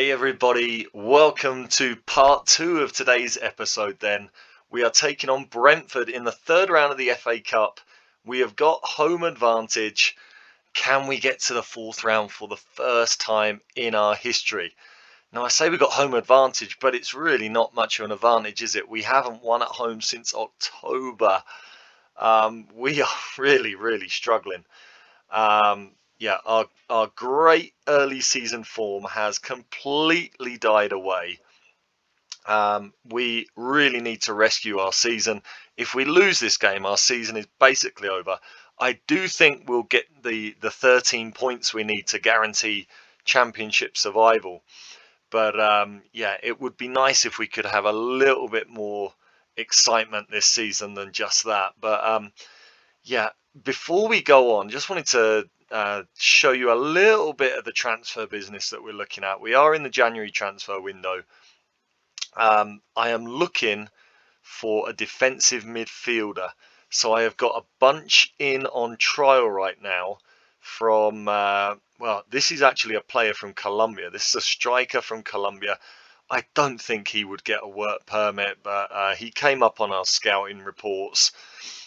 Hey everybody, welcome to part 2 of today's episode then. We are taking on Brentford in the third round of the FA Cup. We have got home advantage. Can we get to the fourth round for the first time in our history? Now I say we got home advantage, but it's really not much of an advantage, is it? We haven't won at home since October. We are really struggling. Yeah, our great early season form has completely died away. We really need to rescue our season. If we lose this game, our season is basically over. I do think we'll get the 13 points we need to guarantee championship survival. But yeah, it would be nice if we could have a little bit more excitement this season than just that. But yeah, before we go on, just wanted to show you a little bit of the transfer business that we're looking at. We are in the January transfer window. I am looking for a defensive midfielder. So I have got a bunch in on trial right now from, well, this is actually a player from Colombia. This is a striker from Colombia. I don't think he would get a work permit, but he came up on our scouting reports.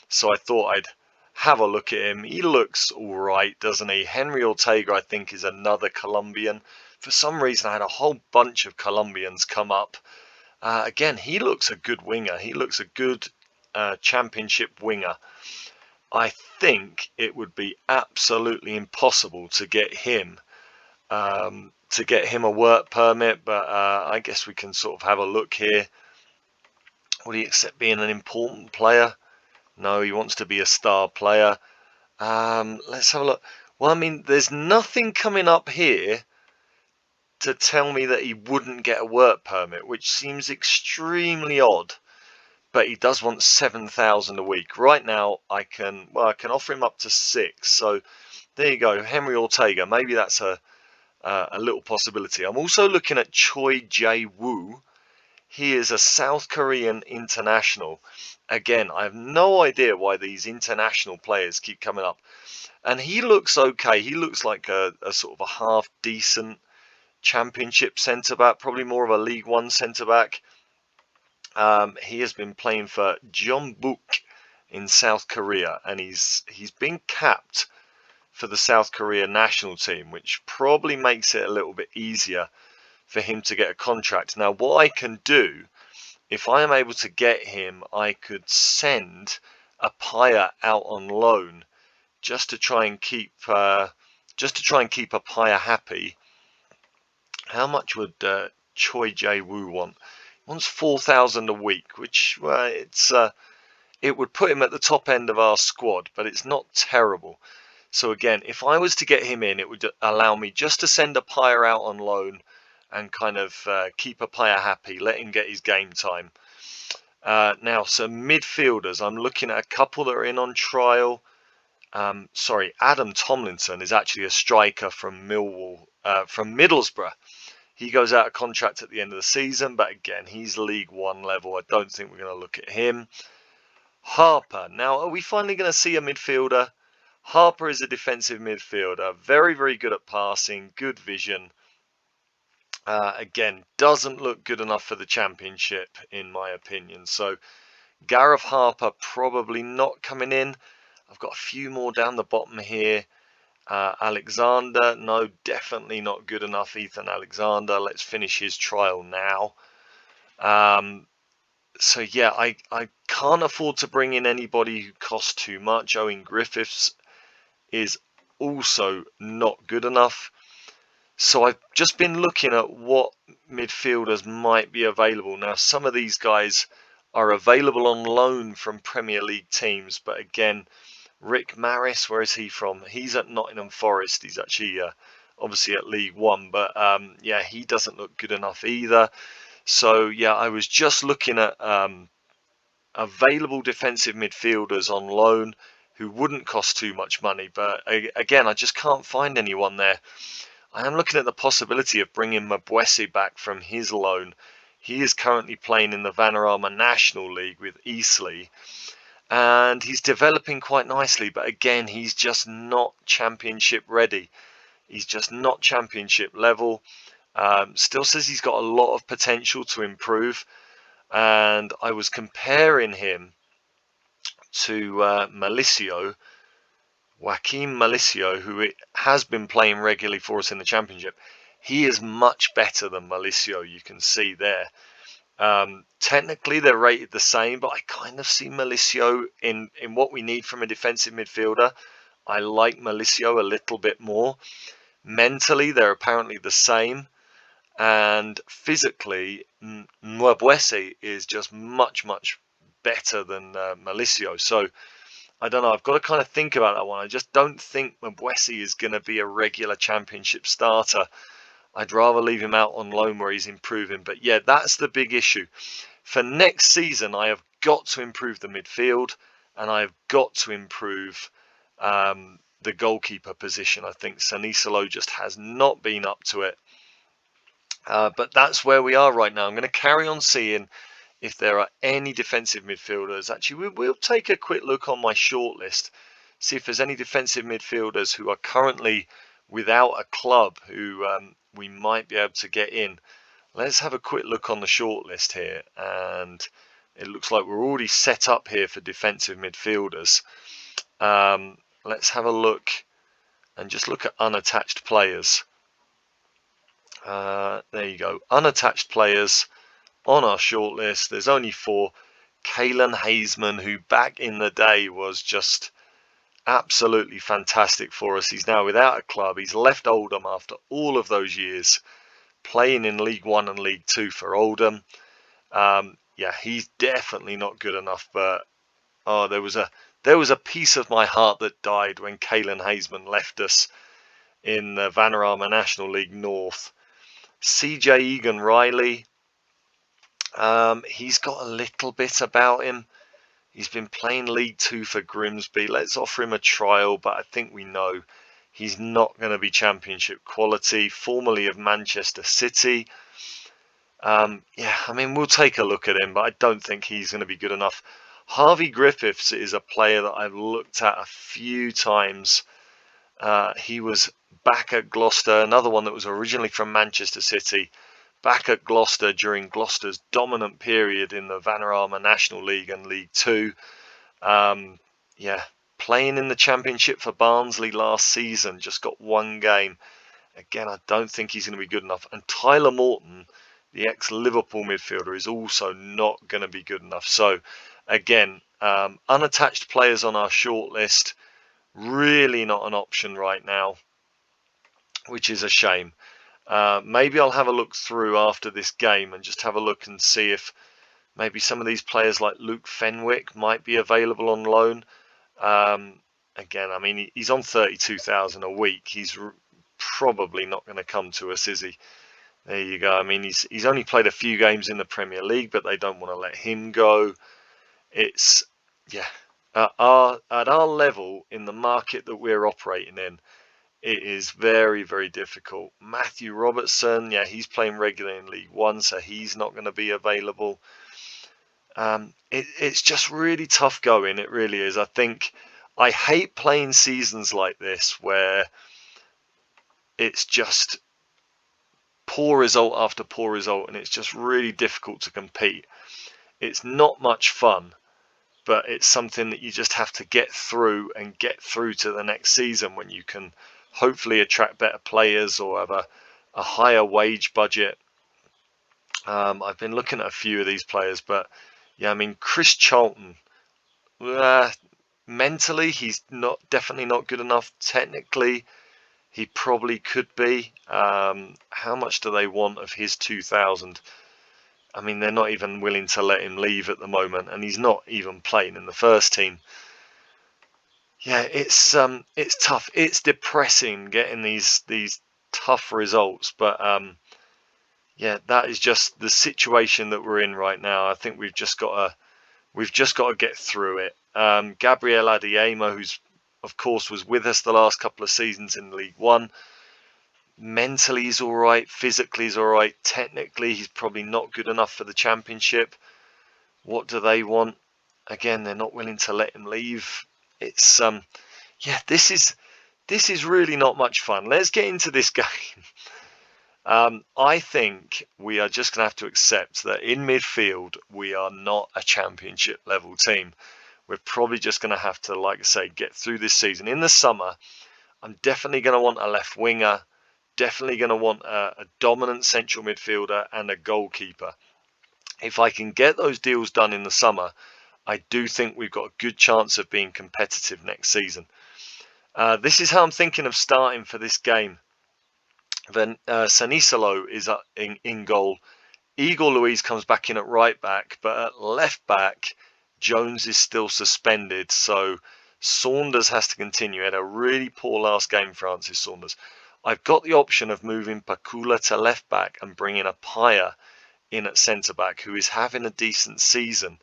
So I thought I'd have a look at him. He looks all right, doesn't he? Henry Ortega, I think, is another Colombian. For some reason, I had a whole bunch of Colombians come up. Again, he looks a good winger. He looks a good championship winger. I think it would be absolutely impossible to get him a work permit, but I guess we can sort of have a look here. Would he accept being an important player? No, he wants to be a star player. Let's have a look. Well, I mean, there's nothing coming up here to tell me that he wouldn't get a work permit, which seems extremely odd. But he does want 7,000 a week. Right now, I can offer him up to 6. So there you go, Henry Ortega. Maybe that's a little possibility. I'm also looking at Choi Jae-woo. He is a South Korean international. Again, I have no idea why these international players keep coming up. And he looks okay. He looks like a sort of a half decent championship centre-back, probably more of a League One centre-back. He has been playing for Jeonbuk in South Korea, and he's been capped for the South Korea national team, which probably makes it a little bit easier for him to get a contract. Now, what I can do, if I am able to get him, I could send Apaya out on loan just to try and keep Apaya happy. How much would Choi Jae-woo want? He wants 4,000 a week, which it would put him at the top end of our squad, but it's not terrible. So again, if I was to get him in, it would allow me just to send Apaya out on loan and kind of keep Apaya happy, let him get his game time. Now, some midfielders. I'm looking at a couple that are in on trial. Sorry, Adam Tomlinson is actually a striker from Middlesbrough. He goes out of contract at the end of the season, but again, he's League One level. I don't think we're going to look at him. Harper. Now, are we finally going to see a midfielder? Harper is a defensive midfielder. Very good at passing, good vision. Again, doesn't look good enough for the championship, in my opinion. So, Gareth Harper probably not coming in. I've got a few more down the bottom here. Alexander, no, definitely not good enough. Ethan Alexander, let's finish his trial now. So yeah, I can't afford to bring in anybody who costs too much. Owen Griffiths is also not good enough. So I've just been looking at what midfielders might be available. Now, some of these guys are available on loan from Premier League teams, but again, Rick Maris, where is he from? He's at Nottingham Forest. He's actually obviously at League One, but yeah, he doesn't look good enough either. So yeah, I was just looking at available defensive midfielders on loan who wouldn't cost too much money, but again, I just can't find anyone there. I am looking at the possibility of bringing Mabwesi back from his loan. He is currently playing in the Vanarama National League with Eastleigh, and he's developing quite nicely, but again, he's just not championship ready. He's just not championship level. Still says he's got a lot of potential to improve, and I was comparing him to Joaquim Malicio, who has been playing regularly for us in the Championship. He is much better than Malicio, you can see there. Technically, they're rated the same, but I kind of see Malicio in what we need from a defensive midfielder. I like Malicio a little bit more. Mentally, they're apparently the same. And physically, Mwebwese is just much, much better than Malicio. So, I don't know. I've got to kind of think about that one. I just don't think Mwebwese is going to be a regular Championship starter. I'd rather leave him out on loan where he's improving. But yeah, that's the big issue. For next season, I have got to improve the midfield, and I have got to improve the goalkeeper position. I think Sanisalo just has not been up to it. But that's where we are right now. I'm going to carry on seeing if there are any defensive midfielders. Actually, we'll take a quick look on my shortlist, see if there's any defensive midfielders who are currently without a club who we might be able to get in. Let's have a quick look on the shortlist here, and it looks like we're already set up here for defensive midfielders. Let's have a look and just look at unattached players. There you go, unattached players on our shortlist. There's only 4. Kalen Hazeman, who back in the day was just absolutely fantastic for us. He's now without a club. He's left Oldham after all of those years playing in League 1 and League 2 for Oldham. Yeah, he's definitely not good enough, but there was a piece of my heart that died when Kalen Hazeman left us in the Vanarama National League North. CJ Egan Riley, he's got a little bit about him. He's been playing League 2 for Grimsby. Let's offer him a trial, but I think we know he's not going to be Championship quality. Formerly of Manchester City. Yeah, I mean, we'll take a look at him, but I don't think he's going to be good enough. Harvey Griffiths is a player that I've looked at a few times. He was back at Gloucester, another one that was originally from Manchester City, back at Gloucester during Gloucester's dominant period in the Vanarama National League and League 2. Yeah, playing in the Championship for Barnsley last season, just got 1 game. Again, I don't think he's going to be good enough. And Tyler Morton, the ex-Liverpool midfielder, is also not going to be good enough. So, again, unattached players on our shortlist, really not an option right now, which is a shame. Maybe I'll have a look through after this game and just have a look and see if maybe some of these players like Luke Fenwick might be available on loan. Again, I mean, he's on 32,000 a week. He's probably not going to come to us, is he? There you go. I mean, he's only played a few games in the Premier League, but they don't want to let him go. It's, yeah, at our level in the market that we're operating in, it is very, very difficult. Matthew Robertson, yeah, he's playing regularly in League 1, so he's not going to be available. It's just really tough going. It really is. I hate playing seasons like this where it's just poor result after poor result, and it's just really difficult to compete. It's not much fun, but it's something that you just have to get through and get through to the next season when you can hopefully attract better players or have a higher wage budget. I've been looking at a few of these players, but yeah, I mean, Chris Charlton, mentally he's definitely not good enough. Technically he probably could be. How much do they want of his 2,000? I mean, they're not even willing to let him leave at the moment, and he's not even playing in the first team. Yeah, it's tough. It's depressing getting these tough results, but yeah, that is just the situation that we're in right now. I think we've just got to get through it. Gabriel Adiema, who's of course was with us the last couple of seasons in League 1. Mentally he's all right, physically he's all right, technically he's probably not good enough for the Championship. What do they want? Again, they're not willing to let him leave. It's yeah, this is really not much fun. Let's get into this game. I think we are just going to have to accept that in midfield, we are not a championship level team. We're probably just going to have to, like I say, get through this season. In the summer, I'm definitely going to want a left winger, definitely going to want a dominant central midfielder and a goalkeeper. If I can get those deals done in the summer, I do think we've got a good chance of being competitive next season. This is how I'm thinking of starting for this game. Then Sanisalo is in goal. Igor Luiz comes back in at right back, but at left back, Jones is still suspended. So Saunders has to continue. He had a really poor last game, Francis Saunders. I've got the option of moving Pakula to left back and bringing a Paya in at centre back, who is having a decent season.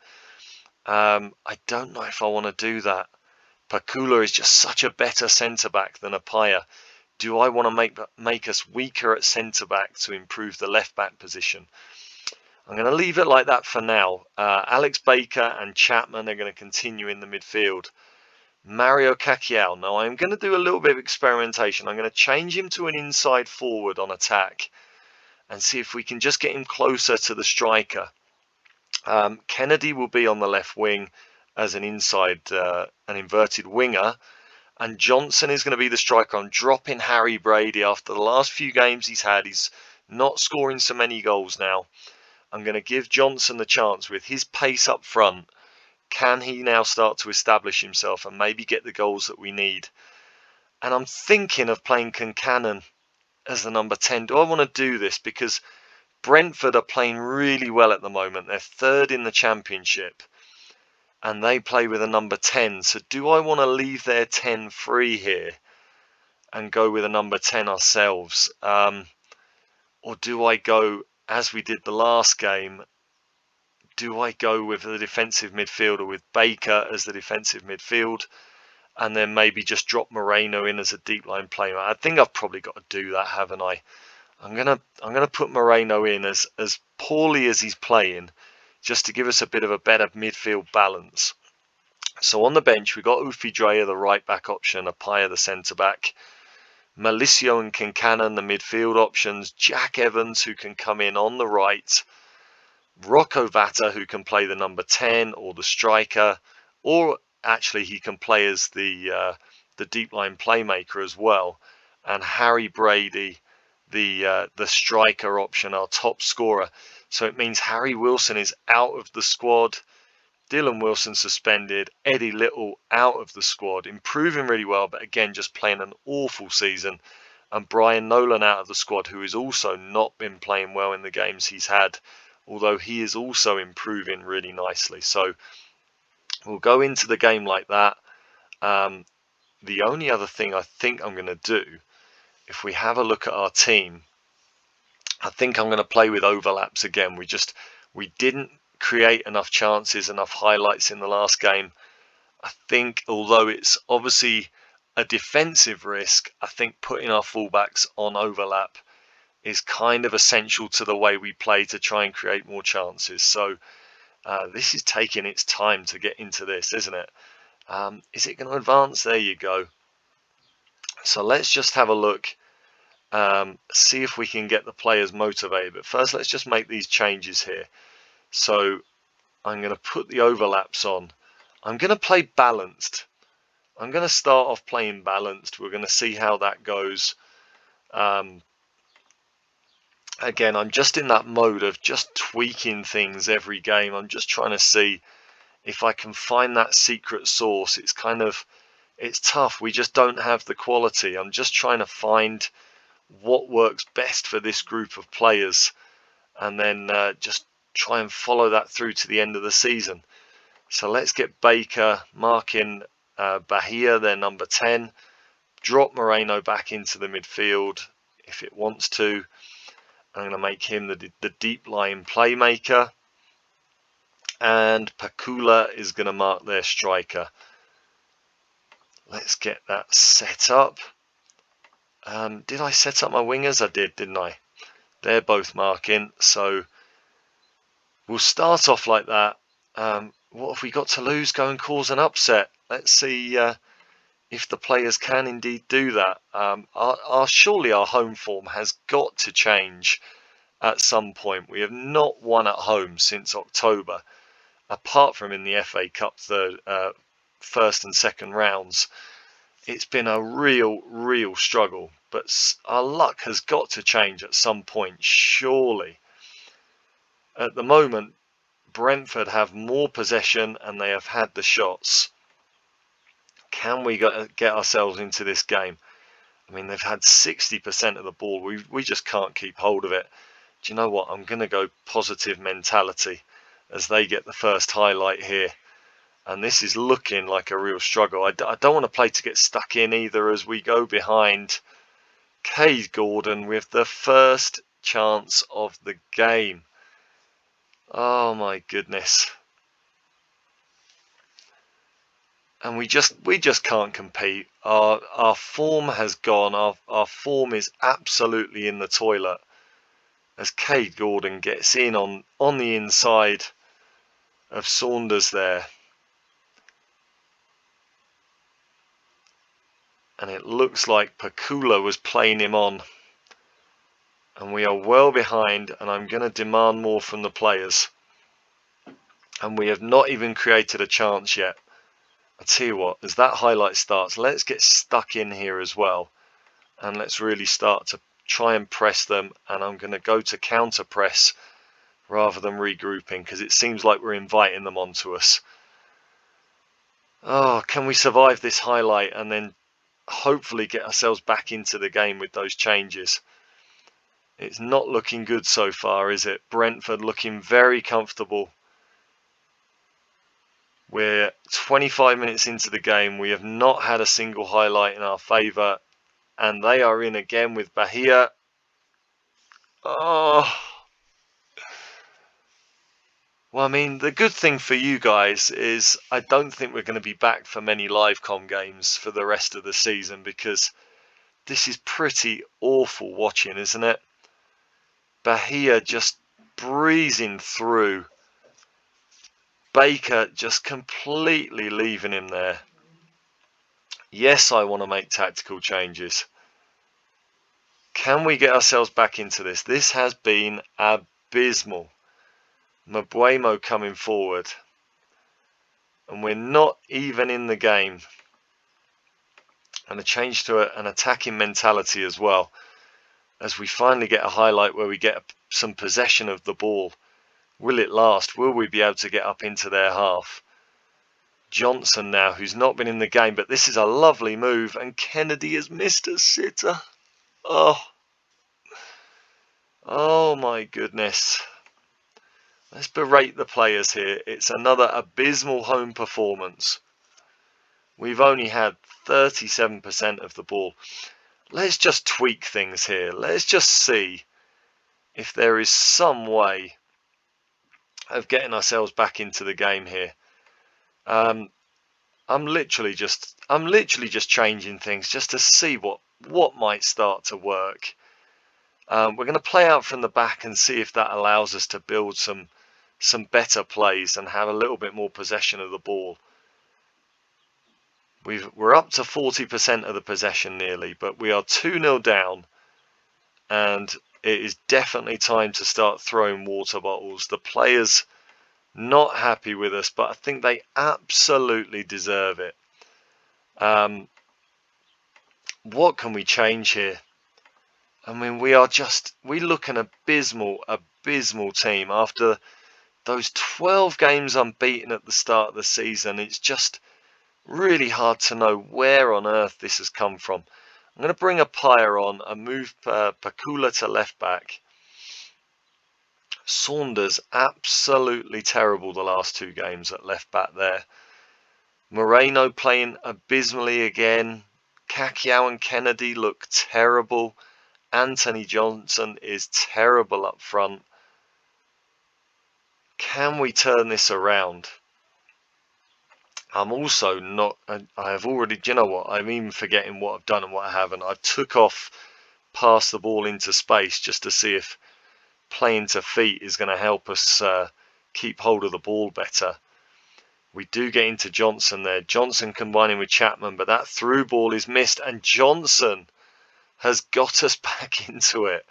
I don't know if I want to do that. Pakula is just such a better centre back than a Paya. Do I want to make us weaker at centre back to improve the left back position? I'm going to leave it like that for now. Alex Baker and Chapman are going to continue in the midfield. Mario Caciel. Now I'm going to do a little bit of experimentation. I'm going to change him to an inside forward on attack and see if we can just get him closer to the striker. Kennedy will be on the left wing as an inverted winger. And Johnson is going to be the striker. I'm dropping Harry Brady after the last few games he's had. He's not scoring so many goals now. I'm going to give Johnson the chance with his pace up front. Can he now start to establish himself and maybe get the goals that we need? And I'm thinking of playing Concannon as the number 10. Do I want to do this? Because Brentford are playing really well at the moment. They're third in the championship. And they play with a number 10. So do I want to leave their 10 free here and go with a number 10 ourselves? Or do I go, as we did the last game, do I go with the defensive midfielder with Baker as the defensive midfield and then maybe just drop Moreno in as a deep line player? I think I've probably got to do that, haven't I? I'm gonna put Moreno in as poorly as he's playing, just to give us a bit of a better midfield balance. So on the bench, we've got Ufi Dreyer, the right back option, Apaya, the centre back, Malicio and Concannon, the midfield options, Jack Evans, who can come in on the right, Rocco Vata, who can play the number 10 or the striker, or actually he can play as the deep line playmaker as well, and Harry Brady, the striker option, our top scorer. So it means Harry Wilson is out of the squad, Dylan Wilson suspended, Eddie Little out of the squad, improving really well, but again just playing an awful season, and Brian Nolan out of the squad, who has also not been playing well in the games he's had, although he is also improving really nicely. So we'll go into the game like that. The only other thing I think I'm going to do, if we have a look at our team, I think I'm going to play with overlaps again. We didn't create enough chances, enough highlights in the last game. I think, although it's obviously a defensive risk, I think putting our fullbacks on overlap is kind of essential to the way we play to try and create more chances. So this is taking its time to get into this, isn't it? Is it going to advance? There you go. So let's just have a look. See if we can get the players motivated. But first, let's just make these changes here. So I'm going to put the overlaps on. I'm going to play balanced. I'm going to start off playing balanced. We're going to see how that goes. Again, I'm just in that mode of just tweaking things every game. I'm just trying to see if I can find that secret sauce. It's tough. We just don't have the quality. I'm just trying to find what works best for this group of players, and then just try and follow that through to the end of the season. So let's get Baker, marking Bahia, their number 10, drop Moreno back into the midfield if it wants to. I'm going to make him the deep line playmaker, and Pakula is going to mark their striker. Let's get that set up. Did I set up my wingers? I did, didn't I? They're both marking, so we'll start off like that. What have we got to lose? Go and cause an upset. Let's see. if the players can indeed do that. Surely our home form has got to change at some point. We have not won at home since October, apart from in the FA Cup first and second rounds. It's been a real struggle, but our luck has got to change at some point, surely. At the moment, Brentford have more possession and they have had the shots. Can we get ourselves into this game? I mean, they've had 60% of the ball. We just can't keep hold of it. Do you know what? I'm going to go positive mentality as they get the first highlight here. And this is looking like a real struggle. I don't want to play to get stuck in either as we go behind. Cade Gordon with the first chance of the game. Oh my goodness. And we just can't compete. Our form has gone. Our form is absolutely in the toilet as Cade Gordon gets in on the inside of Saunders there. And it looks like Pakula was playing him on. And we are well behind, and I'm going to demand more from the players. And we have not even created a chance yet. I tell you what, as that highlight starts, let's get stuck in here as well. And let's really start to try and press them. And I'm going to go to counter press rather than regrouping, because it seems like we're inviting them onto us. Oh, can we survive this highlight and then hopefully get ourselves back into the game with those changes? It's not looking good so far, is it? Brentford looking very comfortable. We're 25 minutes into the game. We have not had a single highlight in our favour. And they are in again with Bahia. Oh. Well, I mean, the good thing for you guys is I don't think we're going to be back for many live com games for the rest of the season, because this is pretty awful watching, isn't it? Bahia just breezing through. Baker just completely leaving him there. Yes, I want to make tactical changes. Can we get ourselves back into this? This has been abysmal. Mabuemo coming forward. And we're not even in the game. And a change to an attacking mentality as well. As we finally get a highlight where we get some possession of the ball. Will it last? Will we be able to get up into their half? Johnson now, who's not been in the game, but this is a lovely move. And Kennedy has missed a sitter. Oh my goodness. Let's berate the players here. It's another abysmal home performance. We've only had 37% of the ball. Let's just tweak things here. Let's just see if there is some way of getting ourselves back into the game here. I'm literally just changing things just to see what might start to work. We're going to play out from the back and see if that allows us to build some better plays and have a little bit more possession of the ball. We're up to 40% of the possession nearly, but we are 2-0 down, and it is definitely time to start throwing water bottles. The players not happy with us, but I think they absolutely deserve it. What can we change here? I mean, we look an abysmal team after those 12 games unbeaten at the start of the season. It's just really hard to know where on earth this has come from. I'm going to bring Appiah on and move Pakula to left back. Saunders absolutely terrible the last two games at left back there. Moreno playing abysmally again. Kakiao and Kennedy look terrible. Anthony Johnson is terrible up front. Can we turn this around? I'm also not, I have already, do you know what, I'm even forgetting what I've done and what I haven't. I took off past the ball into space just to see if playing to feet is going to help us keep hold of the ball better. We do get into Johnson there. Johnson combining with Chapman, but that through ball is missed, and Johnson has got us back into it.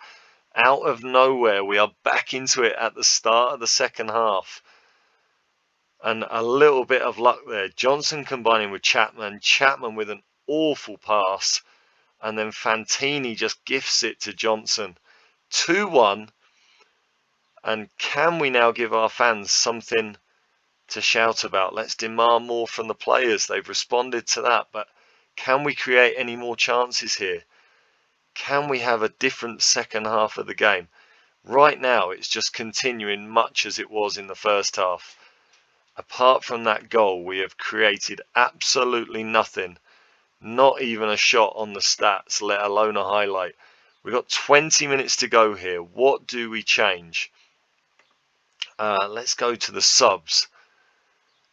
Out of nowhere, we are back into it at the start of the second half. And a little bit of luck there. Johnson combining with Chapman. Chapman with an awful pass. And then Fantini just gifts it to Johnson. 2-1. And can we now give our fans something to shout about? Let's demand more from the players. They've responded to that. But can we create any more chances here? Can we have a different second half of the game? Right now, it's just continuing much as it was in the first half. Apart from that goal, we have created absolutely nothing. Not even a shot on the stats, let alone a highlight. We've got 20 minutes to go here. What do we change? Let's go to the subs.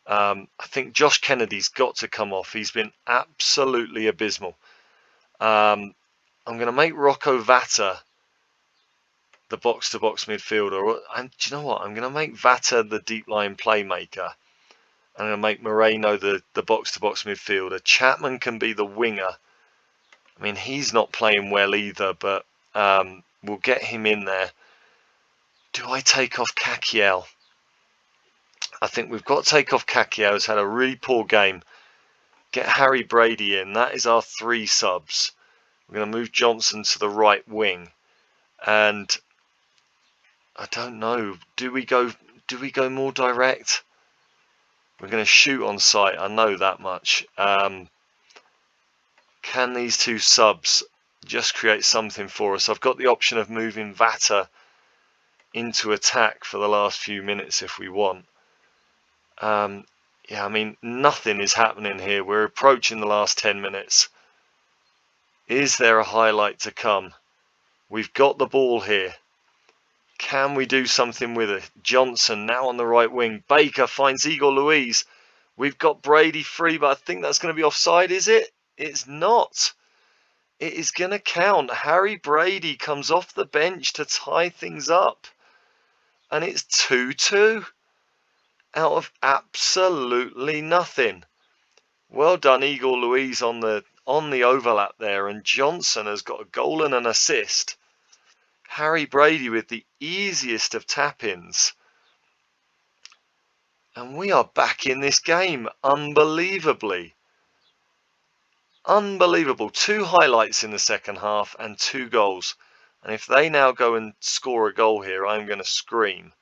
I think Josh Kennedy's got to come off. He's been absolutely abysmal. I'm going to make Rocco Vata the box-to-box midfielder. And do you know what? I'm going to make Vata the deep-line playmaker. I'm going to make Moreno the box-to-box midfielder. Chapman can be the winger. I mean, he's not playing well either, but we'll get him in there. Do I take off Kakiel? I think we've got to take off Kakiel. He's had a really poor game. Get Harry Brady in. That is our 3 subs. We're going to move Johnson to the right wing. And I don't know. Do we go more direct? We're going to shoot on sight. I know that much. Can these 2 subs just create something for us? I've got the option of moving Vata into attack for the last few minutes if we want. Yeah, I mean, nothing is happening here. We're approaching the last 10 minutes. Is there a highlight to come? We've got the ball here. Can we do something with it? Johnson now on the right wing. Baker finds Igor Luiz. We've got Brady free, but I think that's going to be offside, is it? It's not. It is going to count. Harry Brady comes off the bench to tie things up. And it's 2-2. Out of absolutely nothing. Well done, Igor Luiz on the overlap there, and Johnson has got a goal and an assist. Harry Brady with the easiest of tap-ins. And we are back in this game, unbelievably. Unbelievable. 2 highlights in the second half and 2 goals. And if they now go and score a goal here, I'm going to scream.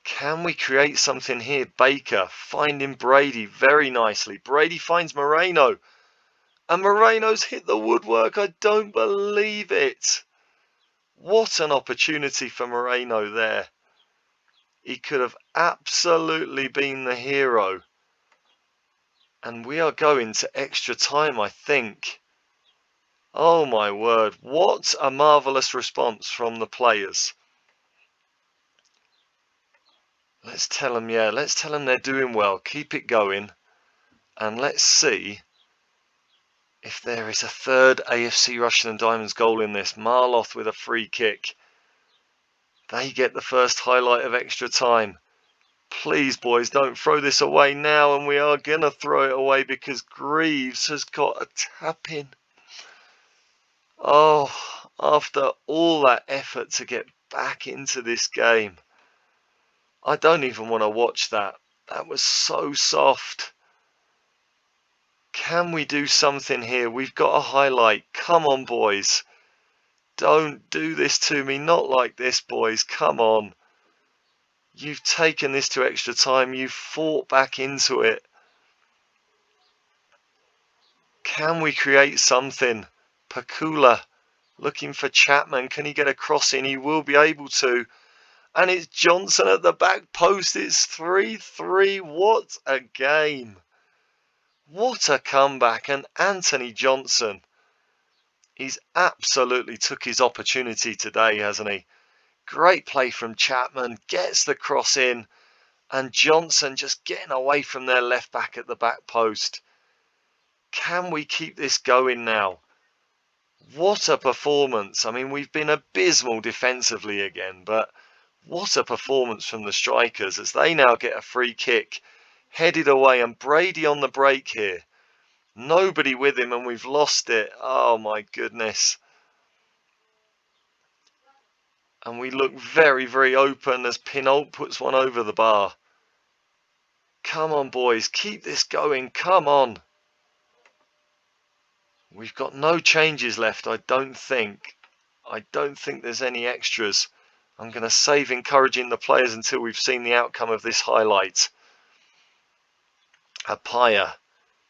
Can we create something here? Baker finding Brady very nicely. Brady finds Moreno. And Moreno's hit the woodwork. I don't believe it. What an opportunity for Moreno there. He could have absolutely been the hero. And we are going to extra time, I think. Oh my word. What a marvellous response from the players. Let's tell them, yeah, let's tell them they're doing well. Keep it going. And let's see if there is a third AFC Rushden Diamonds goal in this. Marloth with a free kick. They get the first highlight of extra time. Please, boys, don't throw this away now. And we are going to throw it away because Greaves has got a tap in. Oh, after all that effort to get back into this game. I don't even want to watch that. That was so soft. Can we do something here? We've got a highlight. Come on, boys. Don't do this to me. Not like this, boys. Come on. You've taken this to extra time. You've fought back into it. Can we create something? Pakula looking for Chapman. Can he get a cross in? He will be able to. And it's Johnson at the back post. It's 3-3. What a game. What a comeback. And Anthony Johnson. He's absolutely took his opportunity today, hasn't he? Great play from Chapman. Gets the cross in. And Johnson just getting away from their left back at the back post. Can we keep this going now? What a performance. I mean, we've been abysmal defensively again, but What a performance from the strikers as they now get a free kick headed away, and Brady on the break here. Nobody with him and we've lost it. Oh my goodness. And we look very, very open as Pinault puts one over the bar. Come on, boys. Keep this going. Come on. We've got no changes left, I don't think. I don't think there's any extras. I'm going to save encouraging the players until we've seen the outcome of this highlight. Apaya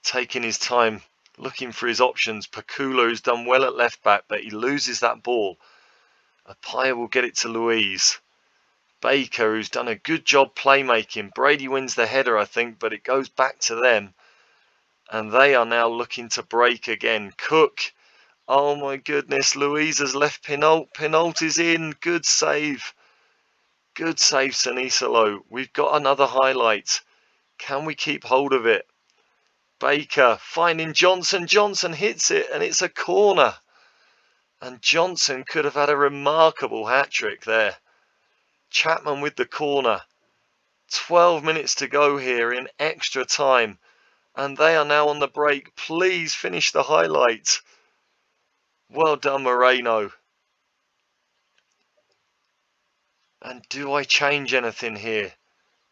taking his time, looking for his options. Pakula, who's done well at left back, but he loses that ball. Apaya will get it to Louise. Baker, who's done a good job playmaking. Brady wins the header, I think, but it goes back to them. And they are now looking to break again. Cook. Oh my goodness. Louise has left Pinault. Pinault is in. Good save. Good save, Sanisalo. We've got another highlight. Can we keep hold of it? Baker finding Johnson. Johnson hits it and it's a corner. And Johnson could have had a remarkable hat-trick there. Chapman with the corner. 12 minutes to go here in extra time. And they are now on the break. Please finish the highlight. Well done, Moreno. And do I change anything here?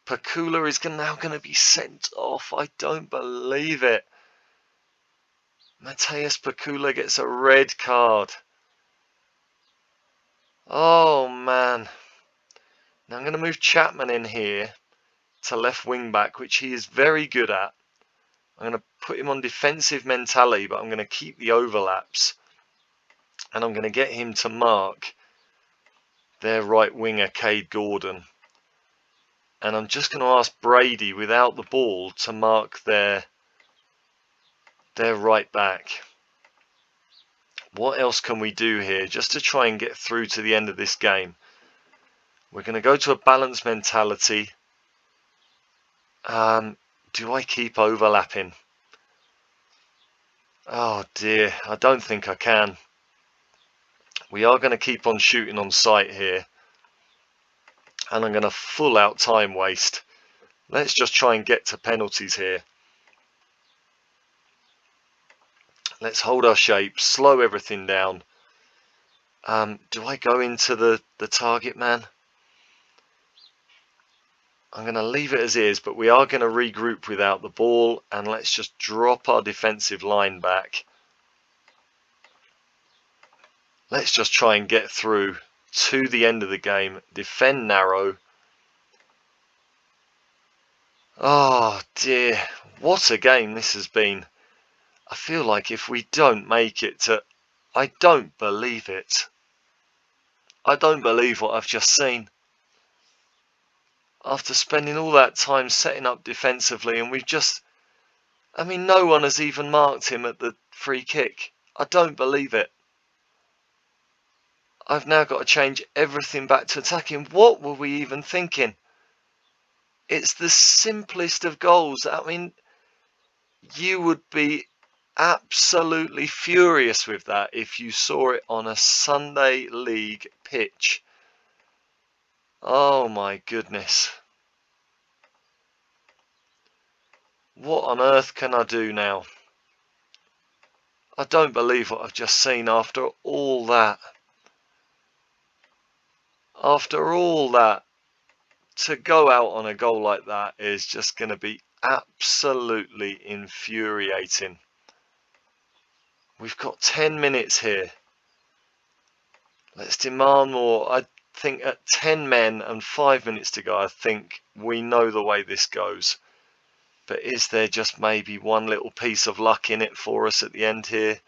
Pakula is now going to be sent off. I don't believe it. Mateus Pakula gets a red card. Oh, man. Now I'm going to move Chapman in here to left wing back, which he is very good at. I'm going to put him on defensive mentality, but I'm going to keep the overlaps. And I'm going to get him to mark their right winger, Cade Gordon. And I'm just going to ask Brady, without the ball, to mark their right back. What else can we do here just to try and get through to the end of this game? We're going to go to a balanced mentality. Do I keep overlapping? Oh dear, I don't think I can. We are going to keep on shooting on sight here. And I'm going to full out time waste. Let's just try and get to penalties here. Let's hold our shape, slow everything down. Do I go into the target man? I'm going to leave it as is, but we are going to regroup without the ball. And let's just drop our defensive line back. Let's just try and get through to the end of the game. Defend narrow. Oh dear, what a game this has been. I feel like if we don't make it to... I don't believe it. I don't believe what I've just seen. After spending all that time setting up defensively, and we've just... I mean, no one has even marked him at the free kick. I don't believe it. I've now got to change everything back to attacking. What were we even thinking? It's the simplest of goals. I mean, you would be absolutely furious with that if you saw it on a Sunday League pitch. Oh my goodness. What on earth can I do now? I don't believe what I've just seen after all that. After all that, to go out on a goal like that is just going to be absolutely infuriating. We've got 10 minutes here. Let's demand more. I think at 10 men and 5 minutes to go, I think we know the way this goes. But is there just maybe one little piece of luck in it for us at the end here?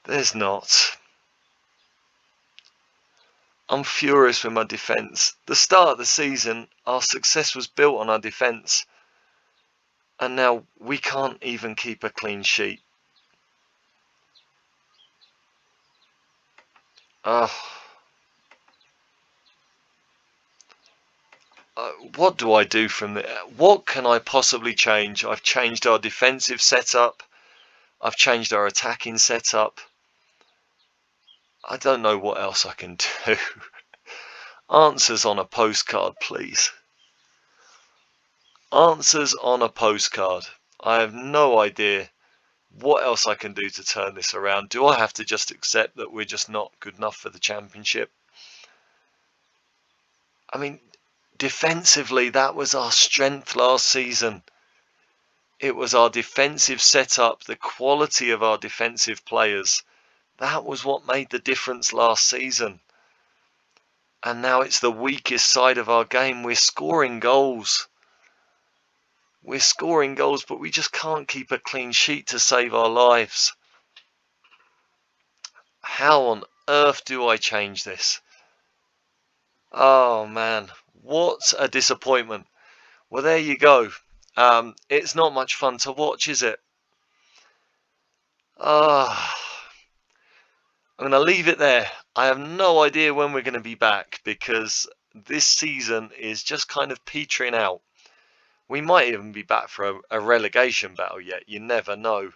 There's not. I'm furious with my defence. The start of the season, our success was built on our defence. And now we can't even keep a clean sheet. What do I do from there? What can I possibly change? I've changed our defensive setup. I've changed our attacking setup. I don't know what else I can do. Answers on a postcard, please. Answers on a postcard. I have no idea what else I can do to turn this around. Do I have to just accept that we're just not good enough for the Championship? I mean, defensively, that was our strength last season. It was our defensive setup, the quality of our defensive players. That was what made the difference last season. And now it's the weakest side of our game. We're scoring goals. We're scoring goals, but we just can't keep a clean sheet to save our lives. How on earth do I change this? Oh man, what a disappointment. Well, there you go. It's not much fun to watch, is it? I'm going to leave it there. I have no idea when we're going to be back because this season is just kind of petering out. We might even be back for a relegation battle yet. You never know.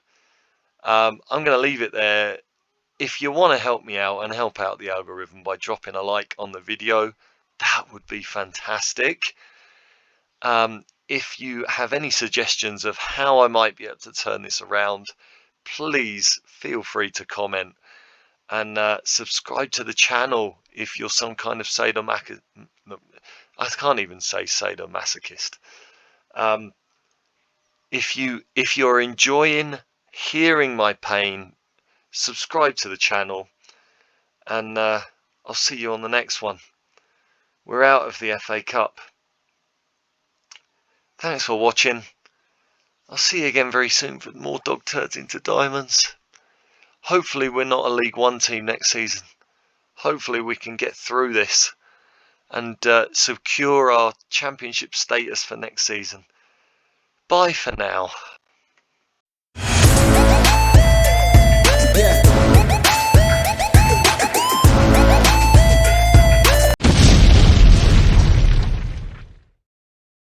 I'm going to leave it there. If you want to help me out and help out the algorithm by dropping a like on the video, that would be fantastic. If you have any suggestions of how I might be able to turn this around, please feel free to comment and subscribe to the channel if you're some kind of sadomasochist. I can't even say sadomasochist. If you're enjoying hearing my pain, subscribe to the channel, and I'll see you on the next one. We're out of the FA Cup. Thanks for watching. I'll see you again very soon for more Dog Turds into Diamonds. Hopefully we're not a League One team next season. Hopefully we can get through this and secure our Championship status for next season. Bye for now.